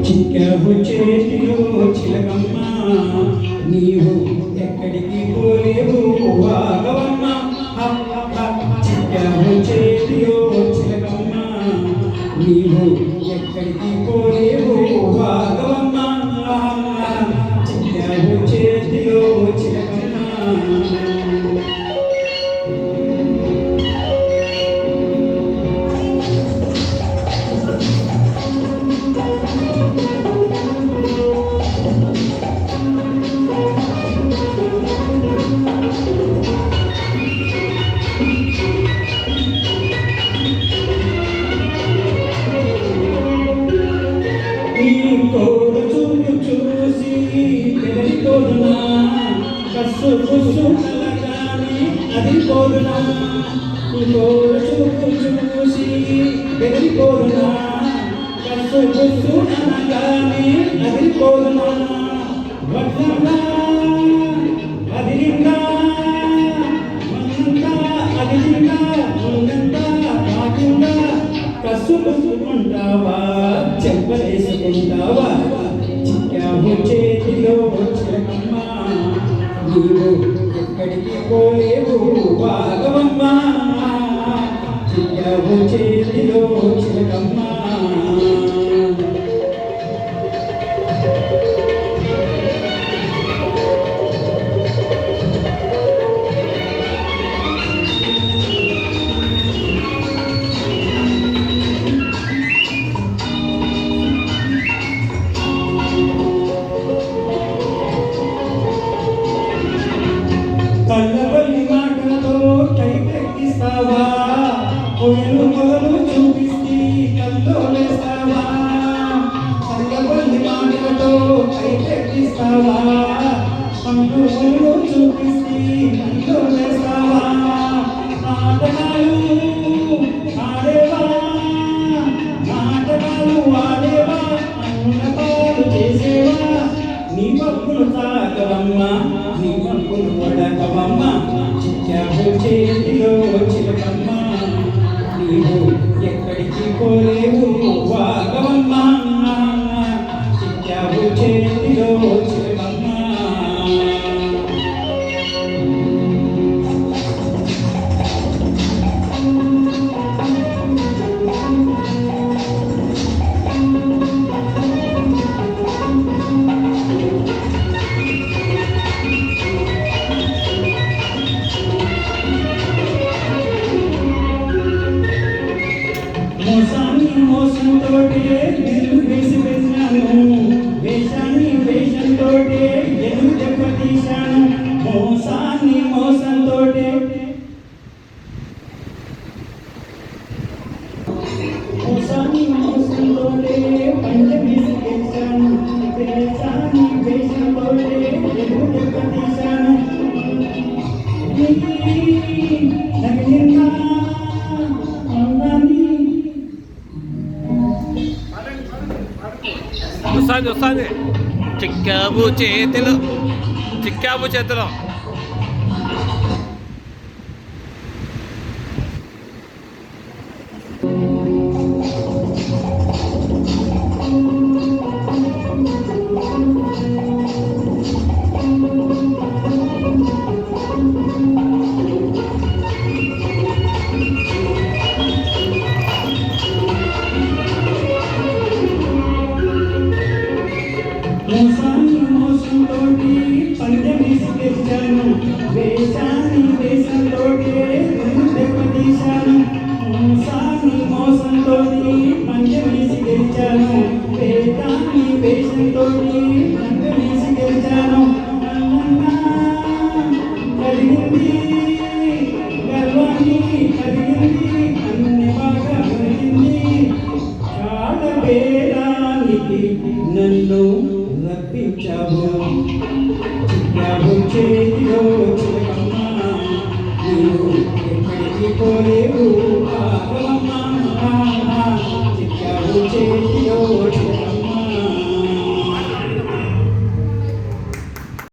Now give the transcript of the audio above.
చిక్కావు చేతిలో చిలకమ్మ నీవు ఎక్కడికి పోలేవు వాగవమ్మ చిక్కావు చేతిలో చిలకమ్మ నీవు ఎక్కడికి పోలేవు వాగవమ్మ చిక్కావు చేతిలో చిలకమ్మ అది కోరునా చూసి బెదిరిపోరునా కసు బుసు అనగానే అది కోరునా వడ్లంగా అదిరిందా మన్నంతా అదిరిందా ముందంతా కాకుండా కసు బుసుకుంటావా చెంపలేసుకుంటావా చిక్కావు చేతిలో చిలకమ్మ నీవు ఎక్కడికి పోలేవు వాగవమ్మ చిక్కావు చేతిలో చిలకమ్మ కళ్ళబల్లి మాటలతో కైపెక్కిస్తావా పొయలు మొదలు చూపిస్తే కల్లోలేస్తావా కళ్ళబల్లి మాటలతో కైపెక్కిస్తావా పండు మొదలు చూపిస్తే కల్లోలేస్తావా నాటకాలు ఆడేవా నాటకాలు ఆడేవా అన్నపాలు చేసేవా నీ పప్పులు తాగవమ్మ నీ పప్పులు పడకవమ్మ చిక్కావు చేతిలో చిలకమ్మ నీవు ఎక్కడికి పోలేవు వాగవమ్మ చిక్కావు చేతిలో చిలకమ్మ మోసంతోటే నిన్ను వేసి వేశాను వేషాన్ని వేషంతోటే ఎదురు దెబ్బతీశాను మోసంతోటే పంట వేసి వేశాను వేషాన్ని వేషంతోటే ఎదురు దెబ్బతీశాను వస్తుంది చిక్కావు చేతిలో మోసంతోటి పందెం వేసి వేశాను వేషంతోటి దెబ్బతీశాను మోసంతోటి పందెం వేసి గెలిచాను వేషంతోటి పందెం వేసి గెలిచాను కలిగింది గర్వాన్ని కలిగింది అన్ని బాగా కలిగింది కాలబేరానికి నన్ను రప్పించావు చిక్కావు చేతిలో చిలకమ్మ నీవు ఎక్కడికి పోలేవు చిక్కావు చేతిలో